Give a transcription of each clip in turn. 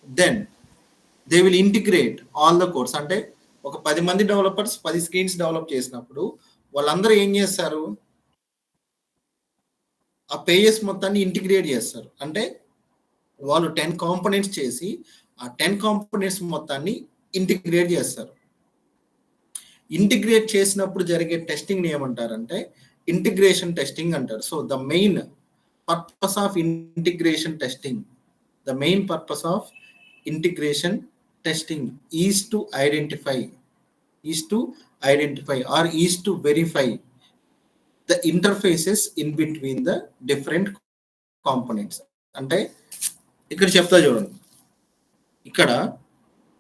Then they will integrate all the codes. అంటే ఒక 10 మంది డెవలపర్స్ 10 స్క్రీన్స్ డెవలప్ చేసినప్పుడు వాళ్ళందరూ ఏం చేస్తారు, ఆ పేజెస్ మొత్తాన్ని ఇంటిగ్రేట్ చేస్తారు. అంటే వాళ్ళు 10 కాంపోనెంట్స్ చేసి ఆ 10 కాంపోనెంట్స్ మొత్తాన్ని ఇంటిగ్రేట్ చేస్తారు. ఇంటిగ్రేట్ చేసినప్పుడు జరిగే టెస్టింగ్ ఏమంటారంటే ఇంటిగ్రేషన్ టెస్టింగ్ అంటారు. So the main purpose of integration testing, the main purpose of integration testing is to identify or is to verify the interfaces in between the different components. అంటే ఇక్కడ చెప్తా చూడండి. ఇక్కడ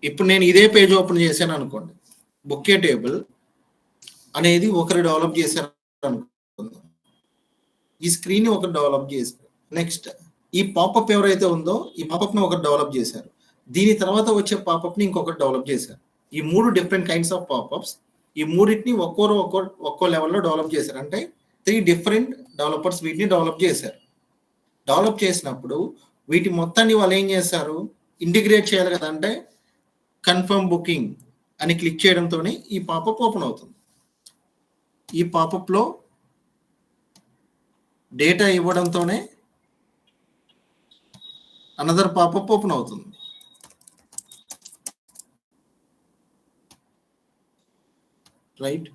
ఇప్పుడు నేను ఇదే పేజ్ ఓపెన్ చేశాను అనుకోండి, బుక్కే టేబుల్ అనేది ఒకరు డెవలప్ చేశారు అనుకుందాం. ఈ స్క్రీన్ ఒకరు డెవలప్ చేశారు. నెక్స్ట్ ఈ పాపప్ ఎవరైతే ఉందో ఈ పాపప్ ని ఒకరు డెవలప్ చేశారు. దీని తర్వాత వచ్చే పాపప్ ని ఇంకొకరు డెవలప్ చేశారు. ఈ 3 డిఫరెంట్ కైండ్స్ ఆఫ్ పాపప్స్, ఈ మూడింటిని ఒక్కో లెవెల్లో డెవలప్ చేశారు. అంటే 3 డిఫరెంట్ డెవలపర్స్ వీటిని డెవలప్ చేశారు. డెవలప్ చేసినప్పుడు వీటి మొత్తాన్ని వాళ్ళు ఏం చేస్తారు, ఇంటిగ్రేట్ చేయాలి కదా. అంటే కన్ఫర్మ్ బుకింగ్ అని క్లిక్ చేయడంతోనే ఈ పాపప్ ఓపెన్ అవుతుంది. ఈ పాపప్ లో డేటా ఇవ్వడంతోనే అనదర్ పాపప్ ఓపెన్ అవుతుంది. రైట్,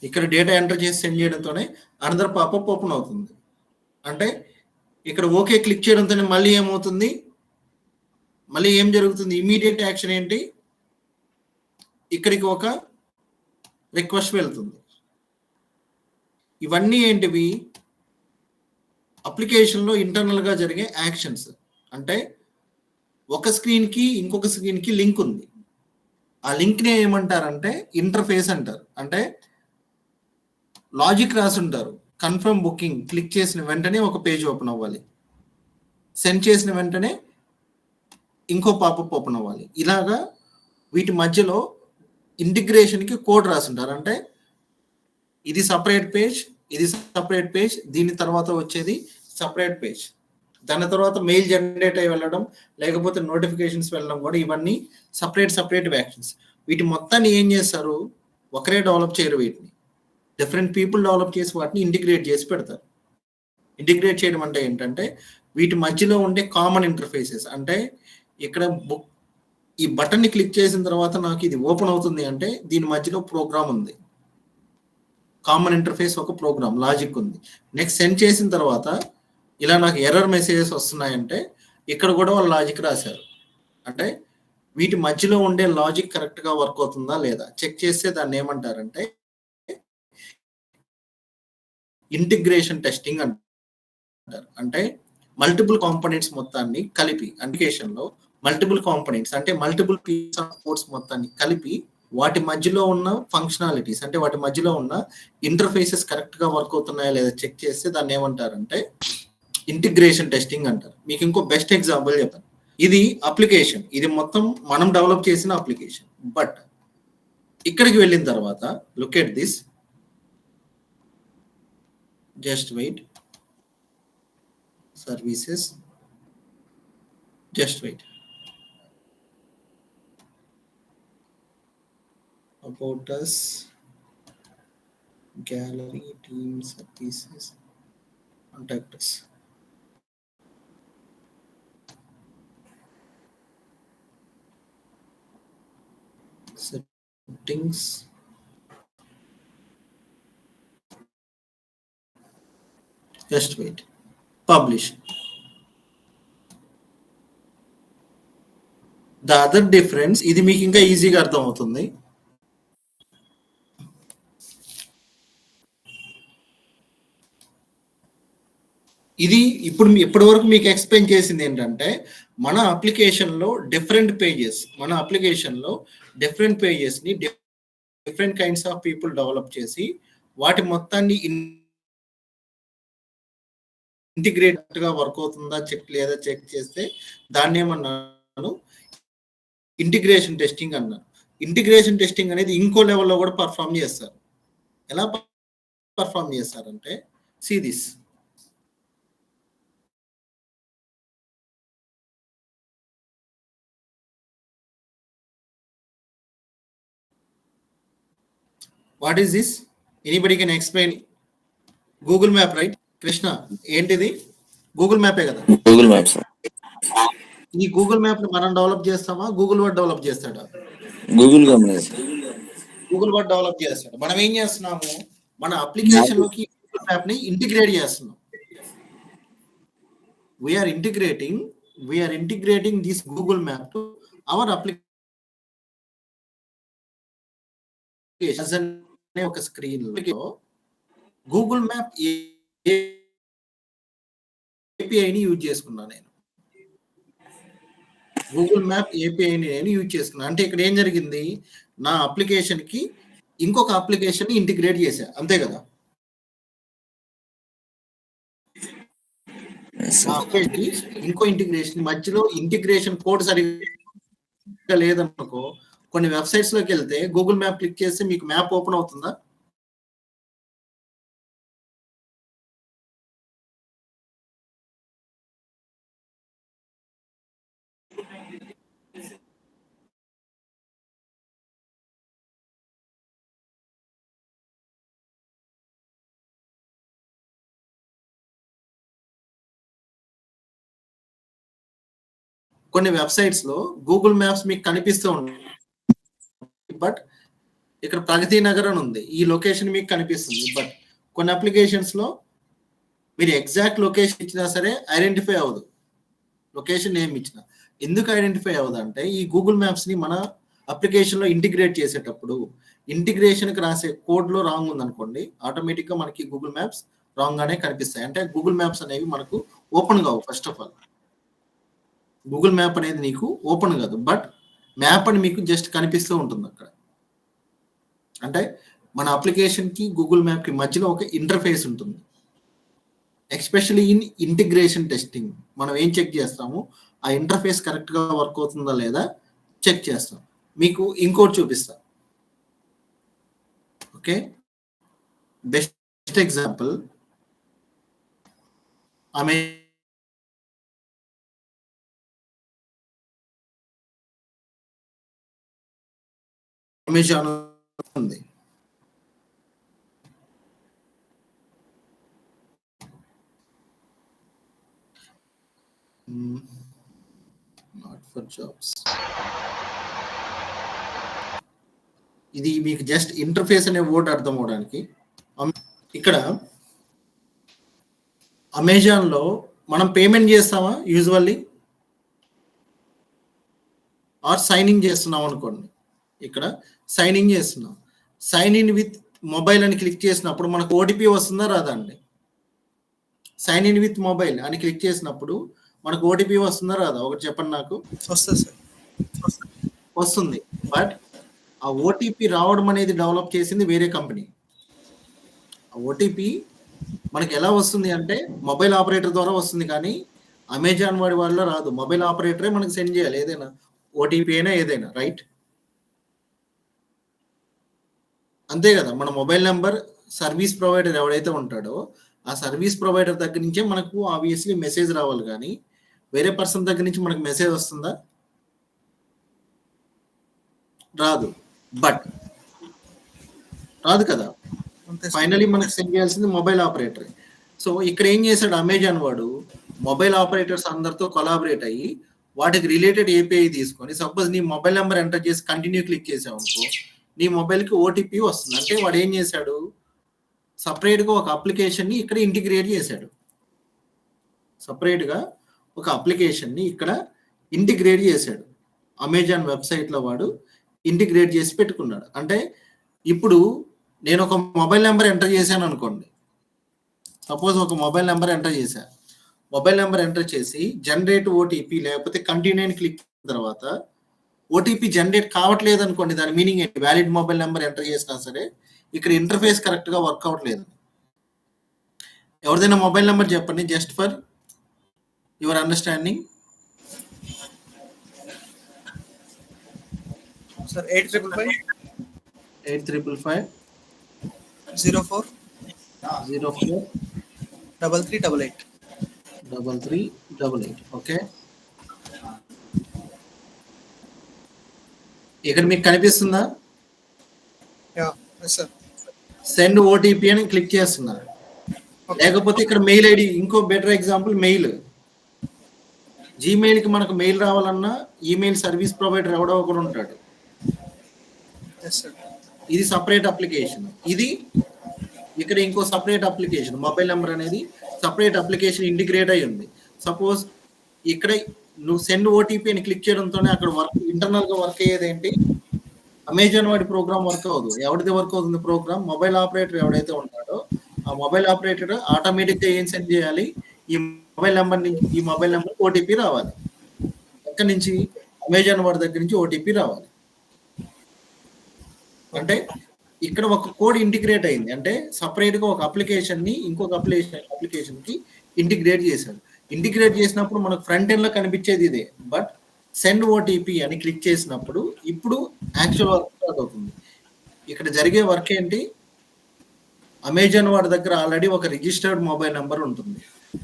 ఇక్కడ డేటా ఎంటర్ చేసి సెండ్ చేయడంతోనే అనదర్ పాపప్ ఓపెన్ అవుతుంది. అంటే ఇక్కడ ఓకే క్లిక్ చేయడంతోనే మళ్ళీ ఏమవుతుంది, మళ్ళీ ఏం జరుగుతుంది, ఇమీడియట్ యాక్షన్ ఏంటి, ఇక్కడికి ఒక రిక్వెస్ట్ వెళ్తుంది. ఇవన్నీ ఏంటివి, అప్లికేషన్లో ఇంటర్నల్గా జరిగే యాక్షన్స్. అంటే ఒక స్క్రీన్కి ఇంకొక స్క్రీన్కి లింక్ ఉంది. ఆ లింక్ని ఏమంటారంటే ఇంటర్ఫేస్ అంటారు. అంటే లాజిక్ రాసి ఉంటారు. కన్ఫర్మ్ బుకింగ్ క్లిక్ చేసిన వెంటనే ఒక పేజ్ ఓపెన్ అవ్వాలి, సెండ్ చేసిన వెంటనే ఇంకో పాపప్ ఓపెన్ అవ్వాలి. ఇలాగా వీటి మధ్యలో ఇంటిగ్రేషన్కి కోడ్ రాసి ఉంటారు. అంటే ఇది సపరేట్ పేజ్, ఇది సపరేట్ పేజ్, దీని తర్వాత వచ్చేది సపరేట్ పేజ్, దాని తర్వాత మెయిల్ జనరేట్ అయ్యి వెళ్ళడం, లేకపోతే నోటిఫికేషన్స్ వెళ్ళడం కూడా ఇవన్నీ సపరేట్ యాక్షన్స్. వీటి మొత్తాన్ని ఏం చేస్తారు, ఒకరే డెవలప్ చేయరు, వీటిని డిఫరెంట్ పీపుల్ డెవలప్ చేసి వాటిని ఇంటిగ్రేట్ చేసి పెడతారు. ఇంటిగ్రేట్ చేయడం అంటే ఏంటంటే వీటి మధ్యలో ఉండే కామన్ ఇంటర్ఫేసెస్. అంటే ఇక్కడ ఈ బటన్ని క్లిక్ చేసిన తర్వాత నాకు ఇది ఓపెన్ అవుతుంది అంటే దీని మధ్యలో ప్రోగ్రామ్ ఉంది, కామన్ ఇంటర్ఫేస్ ఒక ప్రోగ్రామ్ లాజిక్ ఉంది. నెక్స్ట్ సెండ్ చేసిన తర్వాత ఇలా నాకు ఎర్రర్ మెసేజెస్ వస్తున్నాయంటే ఇక్కడ కూడా వాళ్ళు లాజిక్ రాశారు. అంటే వీటి మధ్యలో ఉండే లాజిక్ కరెక్ట్గా వర్క్ అవుతుందా లేదా చెక్ చేస్తే దాన్ని ఏమంటారంటే ఇంటిగ్రేషన్ టెస్టింగ్ అంటారు. అంటే మల్టిపుల్ కాంపోనెంట్స్ మొత్తాన్ని కలిపి, అప్లికేషన్లో మల్టిపుల్ కాంపోనెంట్స్ అంటే మల్టిపుల్ పీస్ ఆఫ్ కోడ్స్ మొత్తాన్ని కలిపి వాటి మధ్యలో ఉన్న ఫంక్షనాలిటీస్, అంటే వాటి మధ్యలో ఉన్న ఇంటర్ఫేసెస్ కరెక్ట్గా వర్క్ అవుతున్నాయా లేదా చెక్ చేస్తే దాన్ని ఏమంటారంటే ఇంటిగ్రేషన్ టెస్టింగ్ అంటారు. మీకు ఇంకో బెస్ట్ ఎగ్జాంపుల్ చెప్పాను. ఇది అప్లికేషన్, ఇది మొత్తం మనం డెవలప్ చేసిన అప్లికేషన్. బట్ ఇక్కడికి వెళ్ళిన తర్వాత look at this, just wait, services, just wait, about us, gallery, team, services, contact us. Settings, just wait, publish. The other difference, ఇది మీకు ఇంకా ఈజీగా అర్థం అవుతుంది. ఇది ఇప్పుడు ఇప్పటి వరకు మీకు ఎక్స్ప్లెయిన్ చేసింది ఏంటంటే మన అప్లికేషన్లో డిఫరెంట్ పేజెస్ని different kinds of people develop చేసి వాటి మొత్తాన్ని ఇంటిగ్రేట్గా వర్క్ అవుతుందా చెక్ చేస్తే దాన్ని ఏమన్నాను, ఇంటిగ్రేషన్ టెస్టింగ్ అన్నాను. ఇంటిగ్రేషన్ టెస్టింగ్ అనేది ఇంకో లెవెల్లో కూడా పర్ఫామ్ చేస్తారు. ఎలా పర్ఫామ్ చేస్తారంటే see this, what is this? Anybody can explain? Google map right Krishna? ఏంటిది? గూగుల్ మ్యాపే కదా. Google maps. ఈ గూగుల్ మ్యాప్ ని మనం డెవలప్ చేస్తామా, గూగుల్ వాడు డెవలప్ చేస్తాడా? Google company. గూగుల్ వాడు డెవలప్ చేస్తాడు. మనం ఏం చేస్తున్నాము, మన అప్లికేషన్ లోకి గూగుల్ మ్యాప్ ని ఇంటిగ్రేట్ చేస్తున్నాం. We are integrating this Google map to our application. ఒక స్క్రీన్ లో గూగుల్ మ్యాప్ ఏపీఐని యూజ్ చేసుకున్నా నేను. గూగుల్ మ్యాప్ ఏపీఐని నేను యూజ్ చేసుకున్నా. అంటే ఇక్కడ ఏం జరిగింది, నా అప్లికేషన్ కి ఇంకొక అప్లికేషన్ ఇంటిగ్రేట్ చేశా, అంతే కదా. ఇంకో ఇంటిగ్రేషన్ మధ్యలో ఇంటిగ్రేషన్ కోడ్ సరిగ్గా లేదనుకో, కొన్ని వెబ్సైట్స్ లోకి వెళ్తే గూగుల్ మ్యాప్ క్లిక్ చేస్తే మీకు మ్యాప్ ఓపెన్ అవుతుందా? కొన్ని వెబ్సైట్స్ లో గూగుల్ మ్యాప్స్ మీకు కనిపిస్తూ ఉంటుంది, బట్ ఇక్కడ ప్రగతి నగర్ అని ఉంది, ఈ లొకేషన్ మీకు కనిపిస్తుంది. బట్ కొన్ని అప్లికేషన్స్ లో మీరు ఎగ్జాక్ట్ లొకేషన్ ఇచ్చినా సరే ఐడెంటిఫై అవ్వదు. లొకేషన్ ఏమి ఇచ్చినా ఎందుకు ఐడెంటిఫై అవ్వదు అంటే, ఈ గూగుల్ మ్యాప్స్ ని మన అప్లికేషన్ లో ఇంటిగ్రేట్ చేసేటప్పుడు ఇంటిగ్రేషన్ కి రాసే కోడ్ లో రాంగ్ ఉందనుకోండి, ఆటోమేటిక్ గా మనకి గూగుల్ మ్యాప్స్ రాంగ్ గానే కనిపిస్తాయి. అంటే గూగుల్ మ్యాప్స్ అనేవి మనకు ఓపెన్ కావు. First of all Google map అనేది నీకు ఓపెన్ కాదు, బట్ మ్యాప్ అని మీకు జస్ట్ కనిపిస్తూ ఉంటుంది అక్కడ. అంటే మన అప్లికేషన్ కి గూగుల్ మ్యాప్ కి మధ్యలో ఒక ఇంటర్ఫేస్ ఉంటుంది. ఎస్పెషల్లీ ఇన్ ఇంటిగ్రేషన్ టెస్టింగ్ మనం ఏం చెక్ చేస్తాము, ఆ ఇంటర్ఫేస్ కరెక్ట్ గా వర్క్ అవుతుందా లేదా చెక్ చేస్తాం. మీకు ఇంకోటి చూపిస్తా. ఓకే, బెస్ట్ ఎగ్జాంపుల్ అమెజాన్ ఉంది. Not for jobs. ఇది మీకు జస్ట్ ఇంటర్ఫేస్ అనే వర్డ్ అర్థం అవడానికి. ఇక్కడ అమెజాన్ లో మనం పేమెంట్ చేస్తామా యూజువల్లీ, ఆర్ సైన్ ఇన్ చేస్తున్నాం అనుకోండి. ఇక్కడ సైన్ ఇన్ చేస్తున్నాం. సైన్ ఇన్ విత్ మొబైల్ అని క్లిక్ చేసినప్పుడు మనకు ఓటీపీ వస్తుందా రాదా అండి? సైన్ ఇన్ విత్ మొబైల్ అని క్లిక్ చేసినప్పుడు మనకు ఓటీపీ వస్తుందా రాదా? ఒకటి చెప్పండి నాకు. వస్తుంది సార్. వస్తుంది. బట్ ఆ ఓటీపీ రావడం అనేది డెవలప్ చేసింది వేరే కంపెనీ. ఆ ఓటీపీ మనకి ఎలా వస్తుంది అంటే మొబైల్ ఆపరేటర్ ద్వారా వస్తుంది, కానీ అమెజాన్ వాడి వల్ల రాదు. మొబైల్ ఆపరేటరే మనకి సెండ్ చేయాలి ఏదైనా, ఓటీపీ అయినా ఏదైనా, రైట్? అంతే కదా. మన మొబైల్ నెంబర్ సర్వీస్ ప్రొవైడర్ ఎవడైతే ఉంటాడో ఆ సర్వీస్ ప్రొవైడర్ దగ్గర నుంచే మనకు ఆబ్వియస్లీ మెసేజ్ రావాలి, కానీ వేరే పర్సన్ దగ్గర నుంచి మనకు మెసేజ్ వస్తుందా? రాదు. బట్ రాదు కదా. ఫైనలీ మనకు సెండ్ చేయాల్సింది మొబైల్ ఆపరేటర్. సో ఇక్కడ ఏం చేశాడు అమెజాన్ వాడు, మొబైల్ ఆపరేటర్స్ అందరితో కొలాబరేట్ అయ్యి వాటికి రిలేటెడ్ ఏపీఐ తీసుకొని, సపోజ్ నీ మొబైల్ నెంబర్ ఎంటర్ చేసి కంటిన్యూ క్లిక్ చేసావు అనుకో, నీ మొబైల్కి ఓటీపీ వస్తుంది. అంటే వాడు ఏం చేశాడు, సపరేట్గా ఒక అప్లికేషన్ని ఇక్కడ ఇంటిగ్రేట్ చేశాడు. సపరేట్గా ఒక అప్లికేషన్ని ఇక్కడ ఇంటిగ్రేట్ చేశాడు. అమెజాన్ వెబ్సైట్లో వాడు ఇంటిగ్రేట్ చేసి పెట్టుకున్నాడు. అంటే ఇప్పుడు నేను ఒక మొబైల్ నెంబర్ ఎంటర్ చేశాను అనుకోండి, సపోజ్ ఒక మొబైల్ నెంబర్ ఎంటర్ చేశాను. మొబైల్ నెంబర్ ఎంటర్ చేసి జనరేట్ ఓటీపీ లేకపోతే కంటిన్యూ క్లిక్ తర్వాత ఓటీపీ జనరేట్ కావట్లేదు అనుకోండి, దాని మీనింగ్ ఏంటి? వ్యాలిడ్ మొబైల్ నెంబర్ ఎంటర్ చేసినా సరే ఇక్కడ ఇంటర్ఫేస్ కరెక్ట్గా వర్క్ అవ్వట్లేదు. ఎవరిదైనా మొబైల్ నెంబర్ చెప్పండి, just for your understanding. Sir 8555 8555 04 04 3388 3388. Okay, ఇక్కడ మీకు కనిపిస్తుందా? Yeah sir. సెండ్ ఓటీపీ అని క్లిక్ చేస్తున్నారు. లేకపోతే ఇక్కడ మెయిల్ ఐడి, ఇంకో బెటర్ ఎగ్జాంపుల్ మెయిల్. జీమెయిల్కి మనకు మెయిల్ రావాలన్నా ఈమెయిల్ సర్వీస్ ప్రొవైడర్ ఎవడో ఒకడు ఉంటాడు. Yes, sir. ఇది సపరేట్ అప్లికేషన్. ఇది ఇక్కడ ఇంకో సపరేట్ అప్లికేషన్. మొబైల్ నెంబర్ అనేది సపరేట్ అప్లికేషన్ ఇంటిగ్రేట్ అయి ఉంది. సపోజ్ ఇక్కడ నువ్వు సెండ్ ఓటీపీ అని క్లిక్ చేయడంతోనే అక్కడ వర్క్ ఇంటర్నల్ గా వర్క్ అయ్యేది ఏంటి? అమెజాన్ వాడి ప్రోగ్రామ్ వర్క్ అవ్వదు. ఎవరిది వర్క్ అవుతుంది ప్రోగ్రామ్? మొబైల్ ఆపరేటర్ ఎవడైతే ఉంటాడో ఆ మొబైల్ ఆపరేటర్ ఆటోమేటిక్ గా ఏం సెండ్ చేయాలి? ఈ మొబైల్ నెంబర్ ఓటీపీ రావాలి. ఎక్కడి నుంచి? అమెజాన్ వాడి దగ్గర నుంచి ఓటీపీ రావాలి. అంటే ఇక్కడ ఒక కోడ్ ఇంటిగ్రేట్ అయింది. అంటే సపరేట్ గా ఒక అప్లికేషన్ ని ఇంకొక అప్లికేషన్ కి ఇంటిగ్రేట్ చేశాడు. ఇంటిగ్రేట్ చేసినప్పుడు మనకు ఫ్రంట్ ఎండ్ లో కనిపించేది ఇదే. బట్ సెండ్ ఓటీపీ అని క్లిక్ చేసినప్పుడు ఇప్పుడు యాక్చువల్ వర్క్ స్టార్ట్ అవుతుంది. ఇక్కడ జరిగే వర్క్ ఏంటి? అమెజాన్ వాడి దగ్గర ఆల్రెడీ ఒక రిజిస్టర్డ్ మొబైల్ నెంబర్ ఉంటుంది.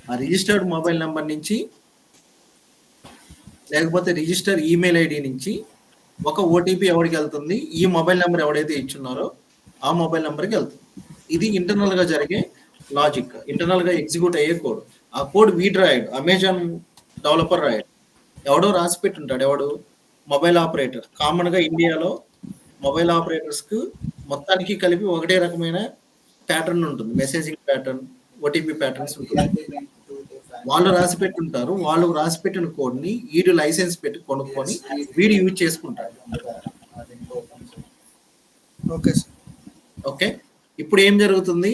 ఆ రిజిస్టర్డ్ మొబైల్ నెంబర్ నుంచి లేకపోతే రిజిస్టర్ ఈమెయిల్ ఐడి నుంచి ఒక ఓటీపీ ఎవరికి వెళ్తుంది? ఈ మొబైల్ నెంబర్ ఎవడైతే ఇచ్చున్నారో ఆ మొబైల్ నెంబర్కి వెళ్తుంది. ఇది ఇంటర్నల్ గా జరిగే లాజిక్, ఇంటర్నల్ గా ఎగ్జిక్యూట్ అయ్యే కోడ్. ఆ కోడ్ వీడ్ రాయడు, అమెజాన్ డెవలపర్ రాయడు, ఎవడో రాసి పెట్టుంటాడు. ఎవడు? Mobile operator. కామన్ గా ఇండియాలో మొబైల్ ఆపరేటర్స్ కు మొత్తానికి కలిపి ఒకటే రకమైన ప్యాటర్న్ ఉంటుంది. మెసేజింగ్ ప్యాటర్న్, ఓటీపీ ప్యాటర్న్స్ ఉంటుంది. వాళ్ళు రాసి పెట్టుంటారు. వాళ్ళు రాసి పెట్టిన కోడ్ ని వీడు లైసెన్స్ పెట్టి కొనుక్కొని వీడు యూజ్ చేసుకుంటాడు. Okay sir. ఓకే, ఇప్పుడు ఏం జరుగుతుంది?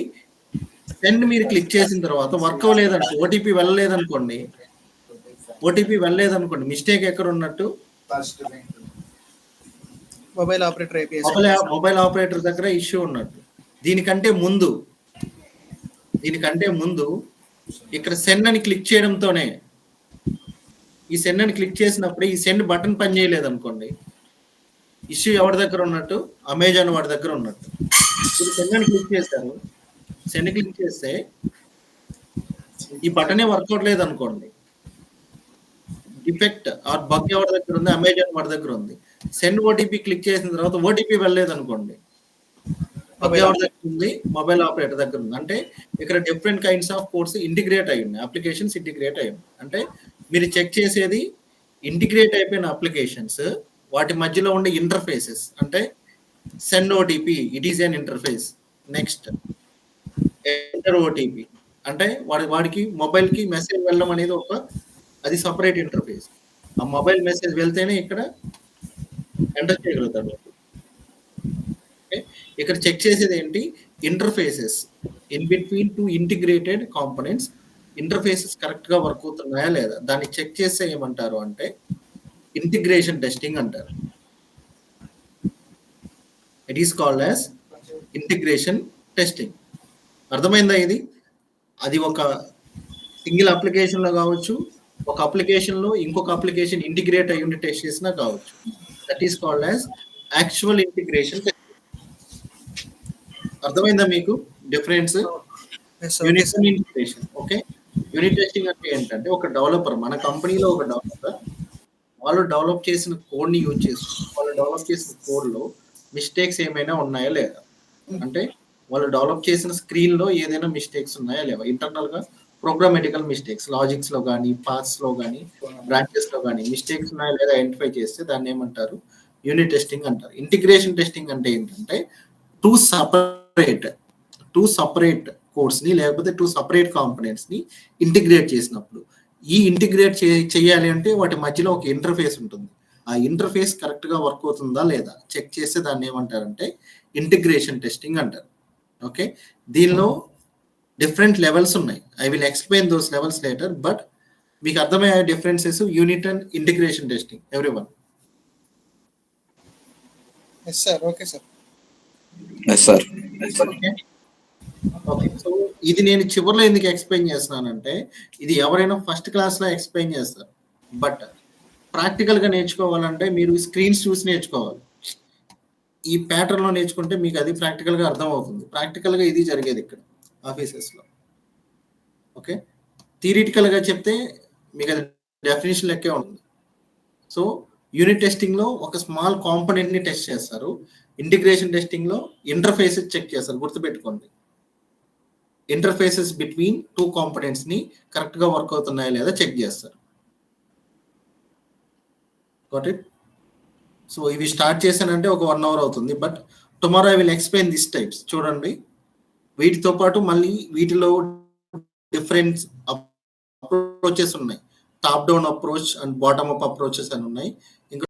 సెండ్ మీరు క్లిక్ చేసిన తర్వాత వర్క్ అవ్వలేదంటే ఓటీపీ వెళ్ళలేదనుకోండి, మిస్టేక్ ఎక్కడ ఉన్నట్టు? Mobile operator API mobile operator దగ్గర ఇష్యూ ఉన్నట్టు. దీనికంటే ముందు ఇక్కడ సెండ్ అని క్లిక్ చేయడంతోనే, ఈ సెండ్ అని క్లిక్ చేసినప్పుడు ఈ సెండ్ బటన్ పని చేయలేదు అనుకోండి, ఇష్యూ ఎవరి దగ్గర ఉన్నట్టు? అమెజాన్ వాడి దగ్గర ఉన్నట్టు. ఇప్పుడు సెండ్ అని క్లిక్ చేశారు, సెండ్ క్లిక్ చేస్తే ఈ బటనే వర్కౌట్ లేదు అనుకోండి, డిఫెక్ట్ ఆర్ బగ్ ఎవరి దగ్గర ఉంది? అమెజాన్ వాడి దగ్గర ఉంది. సెండ్ ఓటీపీ క్లిక్ చేసిన తర్వాత ఓటీపీ వెళ్ళలేదు అనుకోండి, బగ్ ఎవరి దగ్గర ఉంది? మొబైల్ ఆపరేటర్ దగ్గర ఉంది. అంటే ఇక్కడ different kinds of codes integrate అయి ఉన్నాయి, అప్లికేషన్స్ ఇంటిగ్రేట్ అయి ఉన్నాయి. అంటే మీరు చెక్ చేసేది ఇంటిగ్రేట్ అయిపోయిన అప్లికేషన్స్, వాటి మధ్యలో ఉండే ఇంటర్ఫేసెస్. అంటే send OTP, it is an interface. Next enter OTP అంటే వాడికి మొబైల్ కి మెసేజ్ వెళ్ళడం అనేది అది సపరేట్ ఇంటర్ఫేస్. ఆ మొబైల్ మెసేజ్ వెళ్తేనే ఇక్కడ ఎంటర్ చేయగలుగుతాడు. ఇక్కడ చెక్ చేసేది ఏంటి? Interfaces in between two integrated components. Interfaces correct గా వర్క్ అవుతున్నాయా లేదా దాన్ని చెక్ చేస్తే ఏమంటారు అంటే ఇంటిగ్రేషన్ టెస్టింగ్ అంటారు. It is called as integration testing. అర్థమైందా ఇది? అది ఒక సింగిల్ అప్లికేషన్ లో కావచ్చు, ఒక అప్లికేషన్ లో ఇంకొక అప్లికేషన్ ఇంటిగ్రేట్ అయ్యి ఉండి టెస్ట్ చేసినా కావచ్చు. That is called as actual integration testing. అర్థమైందా మీకు difference? Unit integration. Okay, unit testing అంటే ఏంటంటే ఒక డెవలపర్, మన కంపెనీలో ఒక డెవలపర్, వాళ్ళు డెవలప్ చేసిన కోడ్ ని యూజ్ చేసుకుని వాళ్ళు డెవలప్ చేసిన కోడ్ లో మిస్టేక్స్ ఏమైనా ఉన్నాయా లేదా, అంటే వాళ్ళు డెవలప్ చేసిన స్క్రీన్ లో ఏదైనా మిస్టేక్స్ ఉన్నాయా లేవా, ఇంటర్నల్ గా ప్రోగ్రామెటికల్ మిస్టేక్స్, లాజిక్స్ లో కానీ పార్ట్స్ లో కానీ బ్రాంచెస్ లో కానీ మిస్టేక్స్ ఉన్నాయా లేదా ఐడెంటిఫై చేస్తే దాన్ని ఏమంటారు? యూనిట్ టెస్టింగ్ అంటారు. ఇంటిగ్రేషన్ టెస్టింగ్ అంటే ఏంటంటే టూ సపరేట్ కోడ్స్ ని లేకపోతే టూ సపరేట్ కాంపోనెంట్స్ ని ఇంటిగ్రేట్ చేసినప్పుడు, ఈ ఇంటిగ్రేట్ చేయాలి అంటే వాటి మధ్యలో ఒక ఇంటర్ఫేస్ ఉంటుంది. ఆ ఇంటర్ఫేస్ కరెక్ట్ గా వర్క్ అవుతుందా లేదా చెక్ చేస్తే దాన్ని ఏమంటారంటే ఇంటిగ్రేషన్ టెస్టింగ్ అంటారు. ఓకే, దీనిలో డిఫరెంట్ లెవెల్స్ ఉన్నాయి. I will explain those levels later. But మీకు అర్థమయ్యే differences unit and integration testing everyone? Yes sir. Okay sir. Okay, so ఇది నేను చివరిలో ఎందుకు ఎక్స్ప్లెయిన్ చేస్తున్నానంటే ఇది ఎవరైనా ఫస్ట్ క్లాస్ లో ఎక్స్ప్లెయిన్ చేస్తారు. బట్ ప్రాక్టికల్ గా నేర్చుకోవాలంటే మీరు స్క్రీన్స్ చూసి నేర్చుకోవాలి. ఈ ప్యాటర్న్ లో నేర్చుకుంటే మీకు అది ప్రాక్టికల్ గా అర్థం అవుతుంది. ప్రాక్టికల్ గా ఇది జరిగేది ఇక్కడ ఆఫీసెస్ లో. ఓకే, థియరిటికల్ గా చెప్తే మీకు అది డెఫినేషన్ లెక్కే ఉంటుంది. సో యూనిట్ టెస్టింగ్ లో ఒక స్మాల్ కాంపోనెంట్ ని టెస్ట్ చేస్తారు. ఇంటిగ్రేషన్ టెస్టింగ్ లో ఇంటర్ఫేసెస్ చెక్ చేస్తారు. గుర్తుపెట్టుకోండి, ఇంటర్ఫేసెస్ బిట్వీన్ 2 కాంపోనెంట్స్ ని కరెక్ట్ గా వర్క్ అవుతున్నాయా లేదా చెక్ చేస్తారు. Got it? సో ఇవి స్టార్ట్ చేశానంటే ఒక 1 అవర్ అవుతుంది. But tomorrow I will explain this types. చూడండి, వీటితో పాటు మళ్ళీ వీటిలో డిఫరెంట్ అప్రోచెస్ ఉన్నాయి. Top down approach and bottom up approaches అని ఉన్నాయి. ఇంకా